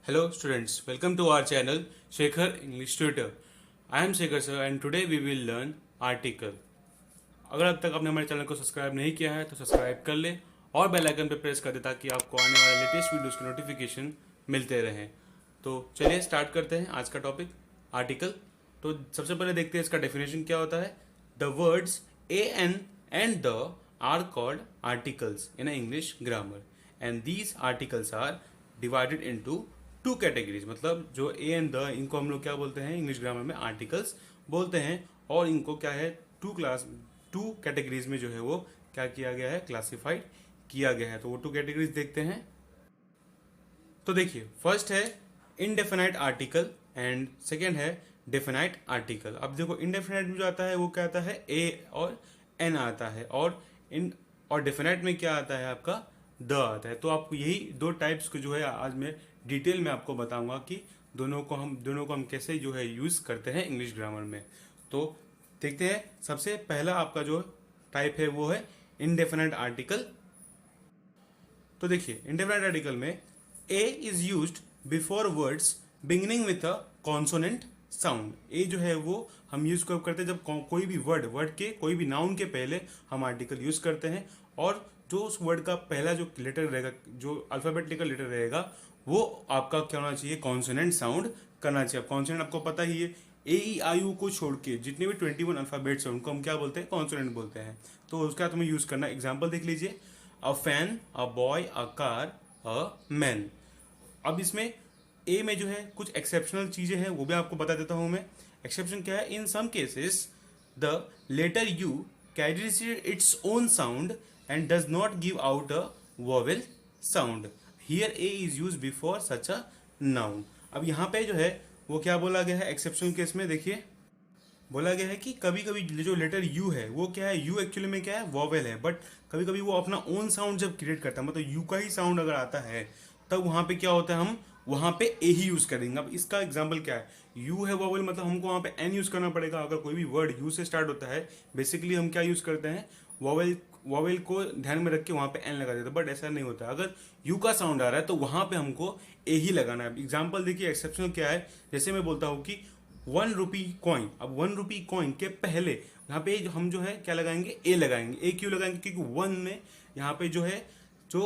Hello students, welcome to our channel Shekhar English Tutor. I am Shekhar sir and today we will learn article. अगर अब तक आपने हमारे channel को subscribe नहीं किया है तो सब्सक्राइब कर ले और बेल आइकन पर प्रेस कर दे ताकि आपको आने वाले लेटेस्ट वीडियोस के नोटिफिकेशन मिलते रहें। तो चलिए स्टार्ट करते हैं आज का टॉपिक आर्टिकल। तो सबसे पहले देखते हैं इसका डेफिनेशन क्या होता है। The words a an and the are called articles in English grammar and these articles are divided into two categories. मतलब जो ए एंड द इनको हम लोग क्या बोलते हैं इंग्लिश ग्रामर में आर्टिकल्स बोलते हैं और इनको क्या है टू कैटेगरीज में जो है वो क्या किया गया है क्लासिफाइड किया गया है। तो वो टू कैटेगरीज देखते हैं। तो देखिए फर्स्ट है इनडेफिनाइट आर्टिकल एंड सेकेंड है डेफिनाइट आर्टिकल। अब देखो इनडेफिनाइट में जो आता है वो क्या आता है ए और एन आता है और डेफिनाइट में क्या आता है आपका द आता है। तो आपको यही दो टाइप्स को जो है आज मैं डिटेल में आपको बताऊंगा कि दोनों को हम कैसे जो है यूज करते हैं इंग्लिश ग्रामर में। तो देखते हैं सबसे पहला आपका जो टाइप है वो है इनडेफिनाइट आर्टिकल। तो देखिए इनडेफिनाइट आर्टिकल में a is used before words beginning with a consonant sound. A जो है वो हम यूज कब करते हैं जब कोई भी वर्ड के कोई भी नाउन के पहले हम आर्टिकल यूज करते हैं और जो उस वर्ड का पहला जो लेटर रहेगा जो अल्फाबेटिकल लेटर रहेगा वो आपका क्या होना चाहिए कॉन्सोनेंट साउंड करना चाहिए। अब कॉन्सोनेंट आपको पता ही है ए ई आई यू को छोड़ के जितने भी 21 अल्फाबेट्स हैं उनको हम क्या बोलते हैं कॉन्सोनेंट बोलते हैं। तो उसका तुम्हें यूज करना एग्जाम्पल देख लीजिए a fan a boy a car a man. अब इसमें ए में जो है कुछ एक्सेप्शनल चीजें हैं वो भी आपको बता देता हूं मैं। एक्सेप्शन क्या है in some cases the letter U carries its own sound and does not give out a vowel sound. Here a is used before such a noun. अब यहाँ पे जो है वो क्या बोला गया है एक्सेप्शन केस में देखिए बोला गया है कि कभी कभी जो लेटर यू है वो क्या है यू एक्चुअली में क्या है वॉवेल है बट कभी कभी वो अपना ओन साउंड जब क्रिएट करता है मतलब यू का ही साउंड अगर आता है तब वहाँ पे क्या होता है हम वहाँ पे ए ही यूज करेंगे। अब इसका एग्जाम्पल क्या है यू है वॉवेल मतलब हमको वहाँ पे एन यूज करना पड़ेगा। अगर कोई भी वर्ड यू से स्टार्ट होता है बेसिकली हम क्या यूज करते हैं वॉवेल को ध्यान में रख के वहाँ पे एन लगा देते हैं बट ऐसा नहीं होता। अगर यू का साउंड आ रहा है तो वहाँ पे हमको ए ही लगाना है। एग्जाम्पल देखिए एक्सेप्शनल क्या है जैसे मैं बोलता हूँ कि 1 रुपी कॉइन। अब 1 रुपी कॉइन के पहले यहाँ पे हम जो है क्या लगाएंगे ए लगाएंगे। ए क्यों लगाएंगे क्योंकि 1 में यहाँ पे जो है जो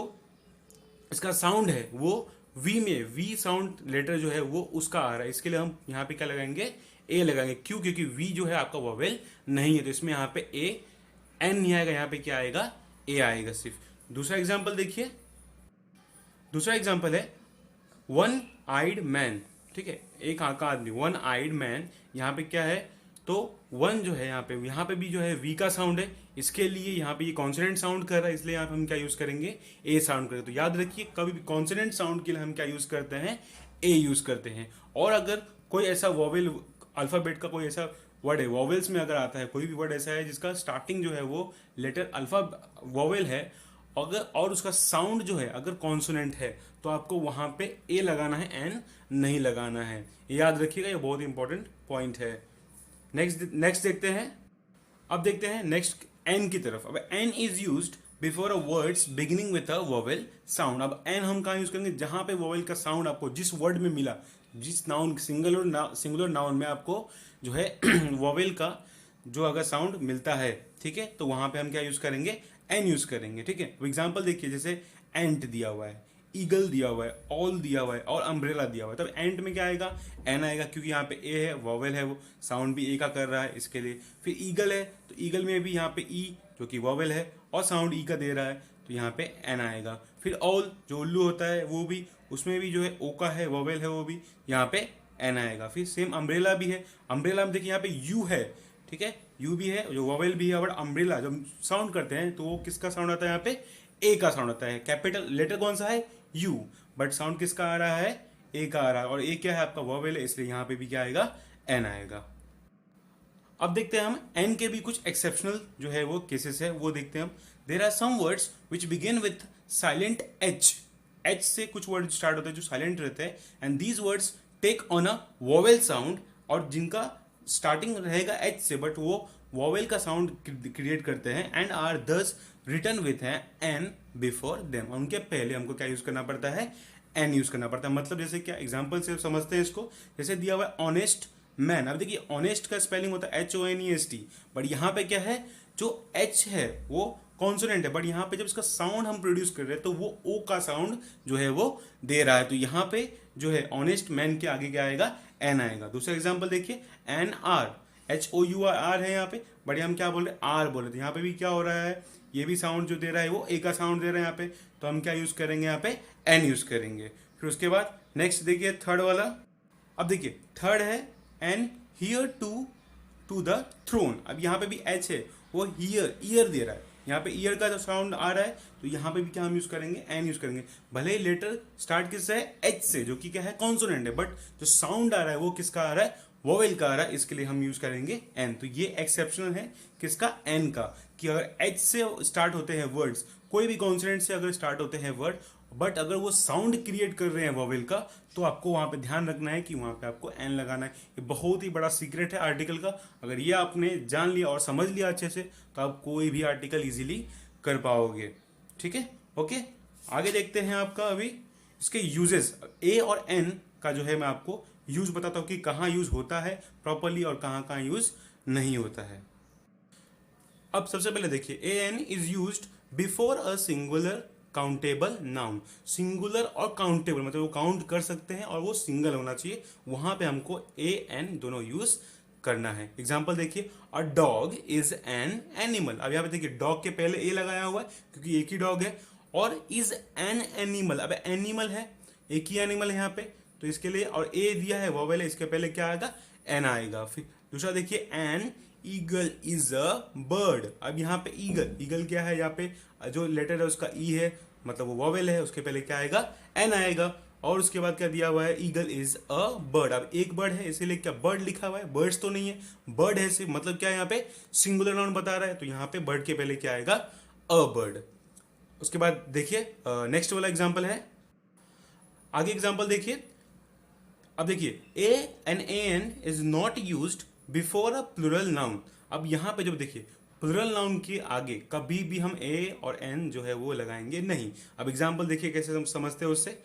इसका साउंड है वो वी में वी साउंड लेटर जो है वो उसका आ रहा है इसके लिए हम यहाँ पे क्या लगाएंगे ए लगाएंगे। क्यों क्योंकि वी जो है आपका वॉवेल नहीं है तो इसमें यहाँ पे ए एन नहीं आएगा यहाँ पे क्या आएगा ए आएगा सिर्फ। दूसरा एग्जाम्पल देखिए दूसरा एग्जाम्पल है वन आइड मैन। ठीक है एक आंख का आदमी वन आइड मैन। यहाँ पे क्या है तो वन जो है यहाँ पे भी जो है वी का साउंड है इसके लिए यहाँ पे ये कॉन्सोनेंट साउंड कर रहा है इसलिए यहाँ पे हम क्या यूज करेंगे ए साउंड करेंगे। तो याद रखिए कभी भी कॉन्सोनेंट साउंड के लिए हम क्या यूज करते हैं ए यूज करते हैं। और अगर कोई ऐसा वॉवेल अल्फाबेट का कोई ऐसा वर्ड है वॉवेल्स में अगर आता है कोई भी वर्ड ऐसा है जिसका स्टार्टिंग जो है वो लेटर अल्फा वॉवेल है अगर और उसका साउंड जो है अगर कॉन्सोनेंट है तो आपको वहां पे ए लगाना है एन नहीं लगाना है। याद रखिएगा ये बहुत इंपॉर्टेंट पॉइंट है। नेक्स्ट देखते हैं। अब देखते हैं नेक्स्ट एन की तरफ। अब an is used before a words beginning with a vowel sound. अब एन हम कहाँ यूज करेंगे जहां पे वोवेल का साउंड आपको जिस वर्ड में मिला जिस नाउन सिंगुलर नाउन में आपको जो है वोवेल का जो अगर साउंड मिलता है ठीक है तो वहां पे हम क्या यूज करेंगे एन यूज करेंगे। ठीक है एग्जाम्पल देखिए जैसे एंट दिया हुआ है ईगल दिया हुआ है ऑल दिया हुआ है और अम्ब्रेला दिया हुआ है तब एंट में क्या आएगा एन आएगा क्योंकि यहाँ पे ए है वॉवेल है वो साउंड भी ए का कर रहा है इसके लिए। फिर ईगल है तो ईगल में भी यहाँ पे ई जो कि वॉवेल है और साउंड ई का दे रहा है तो यहाँ पे एन आएगा। फिर ऑल जो उल्लू होता है वो भी उसमें भी जो है ओ का है वॉवेल है वो भी यहाँ पे एन आएगा। फिर सेम अम्ब्रेला भी है अम्ब्रेला में देखिए यहाँ पे यू है ठीक है यू भी है जो वॉवेल भी है और अम्ब्रेला जब साउंड करते हैं तो वो किसका साउंड आता है यहाँ पे ए का साउंड आता है। कैपिटल लेटर कौन सा है यू बट साउंड किसका आ रहा है ए का आ रहा है और ए क्या है आपका वॉवेल है इसलिए यहाँ पे भी क्या आएगा एन आएगा। अब देखते हैं हम एन के भी कुछ एक्सेप्शनल जो है वो केसेस है वो देखते हैं हम। There are some words which begin with silent H. H से कुछ वर्ड स्टार्ट होते हैं जो साइलेंट रहते हैं and these words take on a vowel sound और जिनका स्टार्टिंग रहेगा एच से बट वो वॉवेल का साउंड क्रिएट करते हैं एंड आर दस return with an before them. उनके पहले हमको क्या यूज करना पड़ता है एन यूज करना पड़ता है। मतलब जैसे क्या एग्जाम्पल से समझते हैं इसको, जैसे दिया हुआ है ऑनेस्ट मैन। अब देखिए ऑनेस्ट का स्पेलिंग होता है HONEST, बट यहाँ पे क्या है, जो एच है वो कॉन्सोनेंट है, बट यहाँ पे जब इसका साउंड हम प्रोड्यूस कर रहे हैं तो वो ओ का साउंड जो है वो दे रहा है, तो यहाँ पे जो है ऑनेस्ट मैन के आगे क्या आएगा, एन आएगा। दूसरा एग्जाम्पल देखिए NR, HOUR है यहाँ पे, बट हम क्या बोल रहे हैं, आर बोल रहे थे। यहाँ पे भी क्या हो रहा है, ये भी साउंड जो दे रहा है वो ए का साउंड दे रहा है यहाँ पे, तो हम क्या यूज करेंगे, यहाँ पे एन यूज करेंगे। फिर उसके बाद नेक्स्ट देखिए थर्ड वाला। अब देखिए थर्ड है an heir to the throne. अब यहाँ पे भी एच है, वो हियर ईयर दे रहा है, यहाँ पे ईयर का जो साउंड आ रहा है, तो यहाँ पे भी क्या हम यूज करेंगे, एन यूज करेंगे। भले ही लेटर स्टार्ट किससे है, एच से, जो कि क्या है कॉन्सोनेंट है, बट जो साउंड आ रहा है वो किसका आ रहा है, वोवेल का आ रहा है, इसके लिए हम यूज करेंगे एन। तो ये एक्सेप्शनल है किसका, एन का, कि अगर एच से स्टार्ट होते हैं वर्ड्स, कोई भी कॉन्सोनेंट से अगर स्टार्ट होते हैं वर्ड, बट अगर वो साउंड क्रिएट कर रहे हैं वोवेल का, तो आपको वहां पे ध्यान रखना है कि वहां पे आपको एन लगाना है। ये बहुत ही बड़ा सीक्रेट है आर्टिकल का, अगर ये आपने जान लिया और समझ लिया अच्छे से, तो आप कोई भी आर्टिकल इजीली कर पाओगे। ठीक है, ओके। आगे देखते हैं आपका अभी इसके यूजेस। ए और एन का जो है मैं आपको यूज बताता हूँ कि कहाँ यूज होता है प्रॉपरली और कहाँ कहाँ यूज नहीं होता है। अब सबसे पहले देखिए, a an is used before a singular countable noun. Singular और काउंटेबल मतलब वो काउंट कर सकते हैं और वो सिंगल होना चाहिए, वहां पे हमको ए एन दोनों यूज करना है। एग्जाम्पल देखिए, a dog is an animal. अब यहाँ पे देखिए डॉग के पहले ए लगाया हुआ है क्योंकि एक ही डॉग है, और इज एन एनिमल, अब एनिमल है, एक ही एनिमल है यहाँ पे, तो इसके लिए, और ए दिया है वोवेल है, इसके पहले क्या आएगा, एन आएगा। फिर दूसरा देखिए, an eagle is a bird. अब यहाँ पे ईगल, ईगल क्या है, यहाँ पे जो लेटर है उसका ई है, मतलब वो वोवेल है, उसके पहले क्या आएगा, एन आएगा। और उसके बाद क्या दिया हुआ है, ईगल इज अ बर्ड। अब एक बर्ड है इसीलिए क्या बर्ड लिखा हुआ है, बर्ड्स तो नहीं है, बर्ड है सिर्फ, मतलब क्या यहाँ पे सिंगुलर नाउन बता रहा है, तो यहाँ पे बर्ड के पहले क्या आएगा, अ बर्ड। उसके बाद देखिए नेक्स्ट वाला एग्जाम्पल है, आगे एग्जाम्पल देखिए। अब देखिए, a an a an is not used before a plural noun. अब यहां पे जब देखिए प्लूरल नाउन के आगे कभी भी हम ए और एन जो है वो लगाएंगे नहीं। अब एग्जांपल देखिए कैसे हम समझते हैं उससे,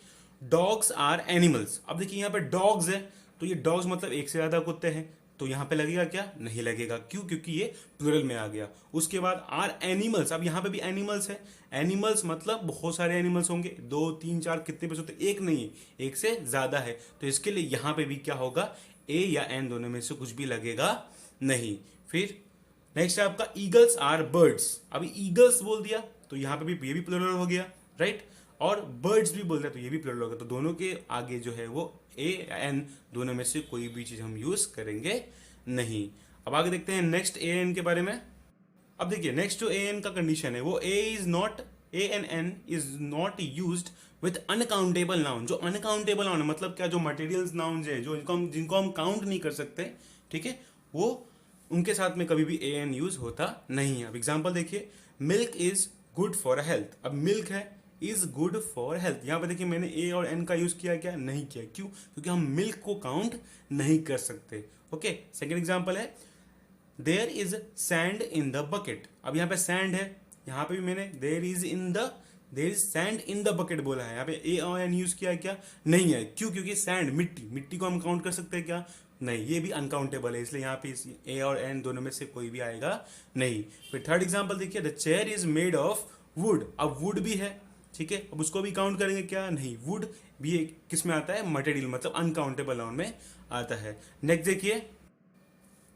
डॉग्स आर एनिमल्स। अब देखिए यहाँ पे डॉग्स है, तो ये डॉग्स मतलब एक से ज्यादा कुत्ते हैं, तो यहाँ पे लगेगा क्या, नहीं लगेगा, क्यों, क्योंकि ये प्लूरल में आ गया। उसके बाद आर एनिमल्स, अब यहाँ पे भी एनिमल्स है, एनिमल्स मतलब बहुत सारे एनिमल्स होंगे, 2 3 4 कितने भी होते, एक नहीं है, एक से ज्यादा है, तो इसके लिए यहाँ पे भी क्या होगा, ए या एन दोनों में से कुछ भी लगेगा नहीं। फिर नेक्स्ट है आपका ईगल्स आर बर्ड्स। अभी ईगल्स बोल दिया तो यहाँ पे भी ये भी प्लूरल हो गया, राइट, और बर्ड्स भी बोल दिया तो ये भी प्लूरल हो गया, तो दोनों के आगे जो है वो ए या एन दोनों में से कोई भी चीज हम यूज करेंगे नहीं। अब आगे देखते हैं नेक्स्ट ए एन के बारे में। अब देखिए नेक्स्ट जो ए एन का कंडीशन है वो a an an is not used with uncountable noun. जो अनकाउंटेबल नाउन है मतलब क्या, जो मटेरियल्स नाउन है, जो जिनको हम काउंट नहीं कर सकते, ठीक है, वो उनके साथ में कभी भी ए एन यूज होता नहीं है। अब एग्जांपल देखिए, milk is good for health. अब मिल्क है इज गुड फॉर हेल्थ, यहाँ पे देखिए मैंने ए और एन का यूज किया, क्या नहीं किया, क्यों, क्योंकि हम मिल्क को काउंट नहीं कर सकते। ओके, सेकेंड एग्जाम्पल है, there is sand in the bucket. अब यहाँ पे सैंड है, यहाँ पे भी मैंने there is sand in the bucket बोला है, यहाँ पे ए और एन यूज किया, क्या नहीं है, क्यों, क्योंकि सैंड मिट्टी को हम काउंट कर सकते हैं क्या, नहीं, ये भी अनकाउंटेबल है, इसलिए यहाँ पे ए और एन दोनों में से कोई भी आएगा नहीं। फिर थर्ड एग्जाम्पल देखिए, the chair is made of would. अब वुड भी है, ठीक है, अब उसको भी काउंट करेंगे क्या, नहीं, वुड भी किस में आता है, मटेरियल मतलब अनकाउंटेबल नाउन में आता है। नेक्स्ट देखिए,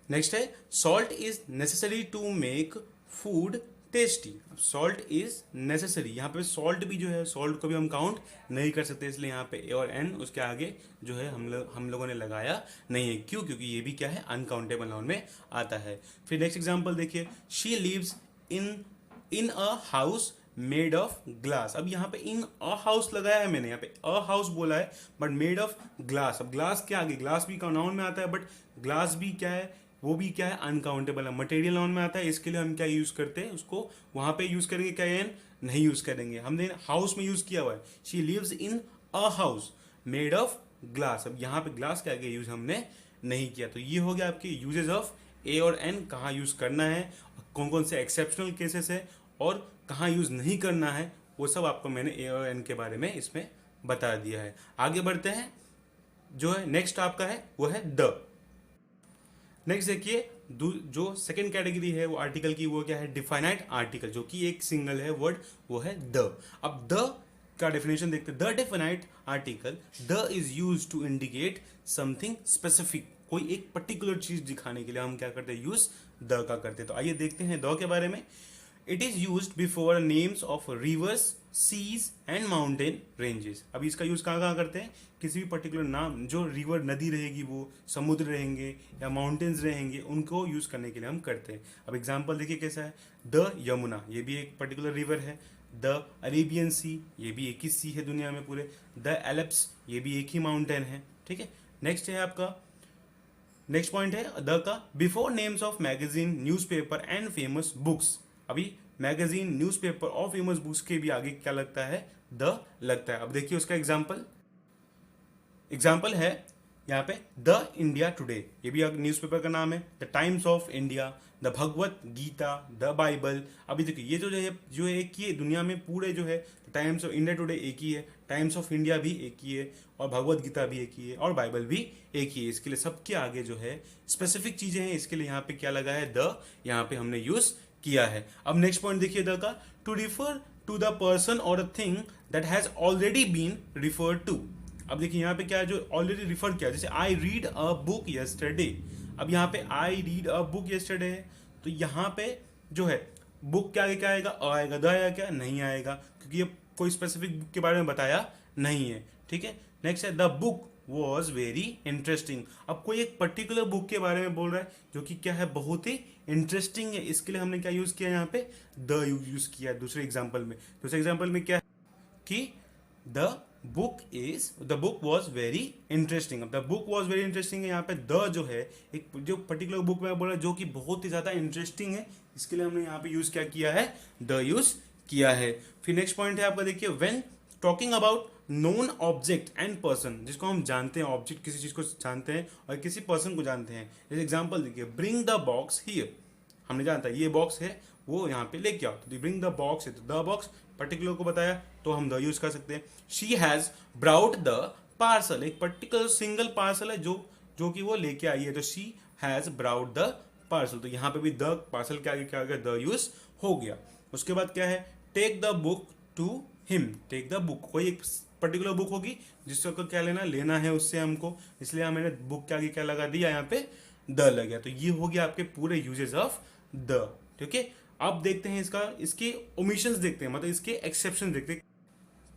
नेक्स्ट है, salt is necessary to make food tasty. अब सॉल्ट इज नेसेसरी, यहाँ पे सॉल्ट भी जो है, सॉल्ट को भी हम काउंट नहीं कर सकते, इसलिए यहाँ पे ए और एन उसके आगे जो है हम लोगों ने लगाया नहीं है, क्यों, क्योंकि ये भी क्या है, अनकाउंटेबल नाउन में आता है। फिर नेक्स्ट एग्जांपल देखिए, she lives in a house made of glass. अब यहाँ पे इन अ हाउस लगाया है मैंने, यहाँ पे अ हाउस बोला है, बट मेड ऑफ ग्लास। अब ग्लास के आगे, ग्लास भी नाउन में आता है, बट ग्लास भी क्या है, वो भी क्या है, अनकाउंटेबल है, मटेरियल नाउन में आता है, इसके लिए हम क्या यूज करते हैं, उसको वहां पे यूज करेंगे क्या, एन नहीं यूज करेंगे, हमने हाउस में यूज किया हुआ है, she lives in a house made of glass. अब यहाँ पे ग्लास के आगे यूज हमने नहीं किया, तो ये हो गया आपके यूजेस ऑफ ए और एन, कहाँ यूज करना है, कौन कौन से एक्सेप्शनल केसेस है और कहाँ यूज नहीं करना है, वो सब आपको मैंने ए और एन के बारे में इसमें बता दिया है। आगे बढ़ते हैं, जो है नेक्स्ट आपका है वो है द। नेक्स्ट देखिए, जो सेकंड कैटेगरी है वो आर्टिकल की, वो क्या है, डिफाइनाइट आर्टिकल, जो कि एक सिंगल है वर्ड, वो है द। अब द का डेफिनेशन देखते हैं। The definite article, the is use to indicate something specific, कोई एक पर्टिकुलर चीज दिखाने के लिए हम क्या करते हैं, यूज द का करते हैं। तो आइए देखते हैं द के बारे में। It is use before names of rivers, seas and mountain ranges. अब इसका यूज कहाँ कहाँ करते हैं, किसी भी पर्टिकुलर नाम, जो रिवर नदी रहेगी, वो समुद्र रहेंगे या माउंटेन्स रहेंगे, उनको यूज करने के लिए हम करते हैं। अब एग्जांपल देखिए कैसा है, द यमुना, ये भी एक पर्टिकुलर रिवर है। द अरेबियन सी, ये भी एक ही सी है दुनिया में पूरे। द एल्प्स, ये भी एक ही माउंटेन है, ठीक है। नेक्स्ट है आपका, नेक्स्ट पॉइंट है द का, before names of magazine, newspaper and famous books. अभी मैगजीन, न्यूज़पेपर और फेमस बुक्स के भी आगे क्या लगता है, द लगता है। अब देखिए उसका एग्जाम्पल, एग्जाम्पल है यहाँ पे द इंडिया टुडे, ये भी न्यूज़पेपर का नाम है। The Times of India, the Bhagavad Gita, the Bible. अभी देखिए ये जो है एक ही है दुनिया में पूरे, जो है टाइम्स ऑफ इंडिया टुडे एक ही है, टाइम्स ऑफ इंडिया भी एक ही है, और भगवत गीता भी एक ही है, और बाइबल भी एक ही है। इसके लिए सबके आगे जो है स्पेसिफिक चीजें हैं, इसके लिए यहाँ पे क्या लगा है, द यहाँ पे हमने यूज किया है। अब नेक्स्ट पॉइंट देखिए द का, to refer to the person और a thing that has already been referred to. अब देखिए यहाँ पे क्या है, जो ऑलरेडी रिफर किया, जैसे I read a book yesterday. अब यहाँ पे I read a book yesterday है, तो यहाँ पे जो है बुक के आगे क्या आएगा, अ आएगा, द आएगा क्या, नहीं आएगा, क्योंकि ये कोई स्पेसिफिक बुक के बारे में बताया नहीं है, ठीक है। नेक्स्ट है the book was very interesting. अब कोई एक पर्टिकुलर बुक के बारे में बोल रहा है जो कि क्या है, बहुत ही इंटरेस्टिंग है, इसके लिए हमने क्या यूज किया, यहाँ पे द यूज किया है। दूसरे एग्जाम्पल में, दूसरे एग्जाम्पल में क्या है कि the book was very interesting. अब the book was very interesting है, यहाँ पे द जो है एक जो पर्टिकुलर बुक में बोला जो कि बहुत ही ज्यादा इंटरेस्टिंग है, इसके लिए हमने यहाँ पे यूज क्या किया है, द यूज किया है। फिर नेक्स्ट पॉइंट है आपका देखिए, when talking about known object and person, जिसको हम जानते हैं, ऑब्जेक्ट किसी चीज को जानते हैं और किसी पर्सन को जानते हैं। जैसे एग्जाम्पल देखिए, ब्रिंग द बॉक्स हियर, हमने जानता है ये बॉक्स है, वो यहाँ पे लेके आओ, तो ब्रिंग द बॉक्स है, तो द बॉक्स पर्टिकुलर को बताया तो हम द यूज कर सकते हैं। She has brought the parcel, एक पर्टिकुलर सिंगल पार्सल है जो कि वो लेके आई है, तो she has brought the parcel, तो यहाँ पे भी द पार्सल के आगे क्या हो गया, द यूज हो गया। उसके बाद क्या है, take the book to him, take the book, कोई एक पर्टिकुलर बुक होगी जिसको क्या लेना है उससे हमको, इसलिए मैंने बुक के आगे क्या लगा दिया, यहाँ पे द लग गया। तो ये हो गया आपके पूरे यूजेस ऑफ द, ठीक है। अब देखते हैं इसके ओमिशंस देखते हैं, मतलब इसके एक्सेप्शन देखते हैं।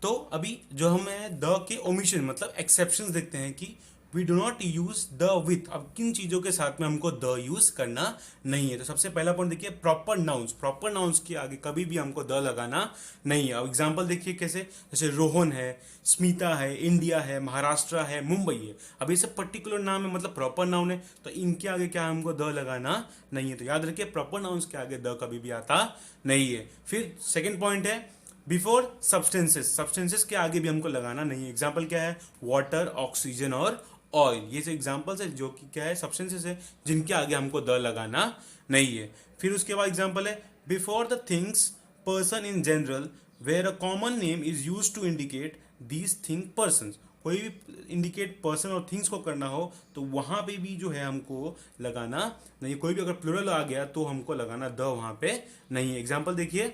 तो अभी जो हम द के ओमिशन मतलब एक्सेप्शंस देखते हैं कि we do not use the with. अब किन चीजों के साथ में हमको द यूज करना नहीं है, तो सबसे पहला पॉइंट देखिए, प्रॉपर नाउन्स, प्रॉपर नाउन्स के आगे कभी भी हमको द लगाना नहीं है। अब एग्जांपल देखिए कैसे, जैसे रोहन है, स्मिता है, इंडिया है, महाराष्ट्र है, मुंबई है। अब ये सब पर्टिकुलर नाम है, मतलब प्रॉपर नाउन है, तो इनके आगे क्या हमको द लगाना नहीं है। तो याद रखिए प्रॉपर नाउन्स के आगे द कभी भी आता नहीं है। फिर सेकेंड पॉइंट है, बिफोर सब्सटेंसेस, सब्सटेंसेस के आगे भी हमको लगाना नहीं है। एग्जाम्पल क्या है, वाटर, ऑक्सीजन और ऑयल, ये जो एग्जाम्पल्स है जो कि क्या है, सब्सटेंसेस है जिनके आगे हमको द लगाना नहीं है। फिर उसके बाद एग्जाम्पल है, before the things, person in general, where a common name is use to indicate these thing person. कोई भी इंडिकेट पर्सन और थिंग्स को करना हो तो वहां पे भी जो है हमको लगाना नहीं। कोई भी अगर प्लूरल आ गया तो हमको लगाना द वहां पे नहीं है। एग्जाम्पल देखिए,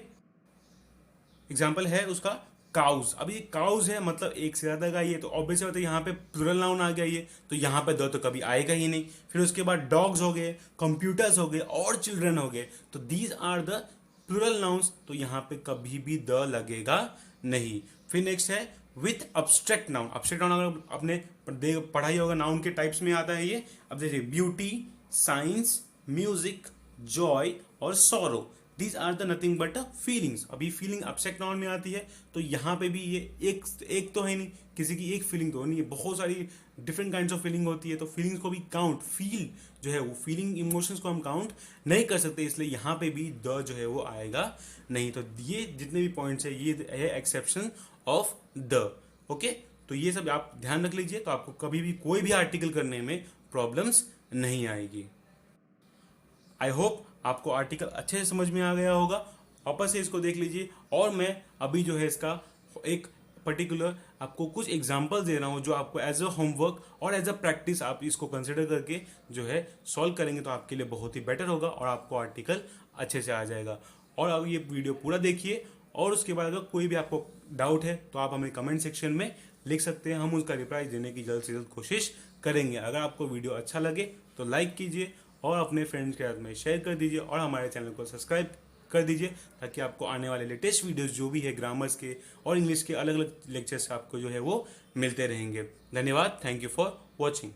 एग्जाम्पल है उसका काउज। अब ये काउज है मतलब एक से ज्यादा गाय है, तो ऑब्वियसली बात है यहाँ पे प्लूरल नाउन आ गया ये, तो यहाँ पे द तो कभी आएगा ही नहीं। फिर उसके बाद डॉग्स हो गए, कंप्यूटर्स हो गए और चिल्ड्रन हो गए, तो these are the plural nouns, तो यहाँ पे कभी भी द लगेगा नहीं। फिर नेक्स्ट है with abstract noun. Abstract noun अगर आपने पढ़ाई होगा, नाउन के टाइप्स में आता है ये। अब देखिए, ब्यूटी, साइंस, म्यूजिक, जॉय और sorrow, these are the nothing but feelings. अभी फीलिंग अब्स्ट्रैक्ट नाउन में आती है, तो यहाँ पे भी ये एक तो है नहीं, किसी की एक फीलिंग तो नहीं है, बहुत सारी डिफरेंट काइंड्स ऑफ फीलिंग होती है, तो फीलिंग्स को भी काउंट, फील जो है वो फीलिंग इमोशंस को हम काउंट नहीं कर सकते, इसलिए यहाँ पे भी द जो है वो आएगा नहीं। तो ये जितने भी पॉइंट्स है ये है एक्सेप्शन ऑफ द, ओके। तो ये सब आप ध्यान रख लीजिए, तो आपको कभी भी कोई भी आर्टिकल करने में प्रॉब्लम्स नहीं आएगी। आई होप आपको आर्टिकल अच्छे से समझ में आ गया होगा। वापस से इसको देख लीजिए, और मैं अभी जो है इसका एक पर्टिकुलर आपको कुछ एग्जांपल्स दे रहा हूँ जो आपको एज अ होमवर्क और एज अ प्रैक्टिस आप इसको कंसिडर करके जो है सॉल्व करेंगे तो आपके लिए बहुत ही बेटर होगा और आपको आर्टिकल अच्छे से आ जाएगा। और अब ये वीडियो पूरा देखिए और उसके बाद अगर कोई भी आपको डाउट है तो आप हमें कमेंट सेक्शन में लिख सकते हैं, हम उसका रिप्लाई देने की जल्द से जल्द कोशिश करेंगे। अगर आपको वीडियो अच्छा लगे तो लाइक कीजिए और अपने फ्रेंड्स के साथ में शेयर कर दीजिए और हमारे चैनल को सब्सक्राइब कर दीजिए ताकि आपको आने वाले लेटेस्ट वीडियोस जो भी है ग्रामर्स के और इंग्लिश के अलग अलग लेक्चर्स आपको जो है वो मिलते रहेंगे। धन्यवाद। Thank you for watching.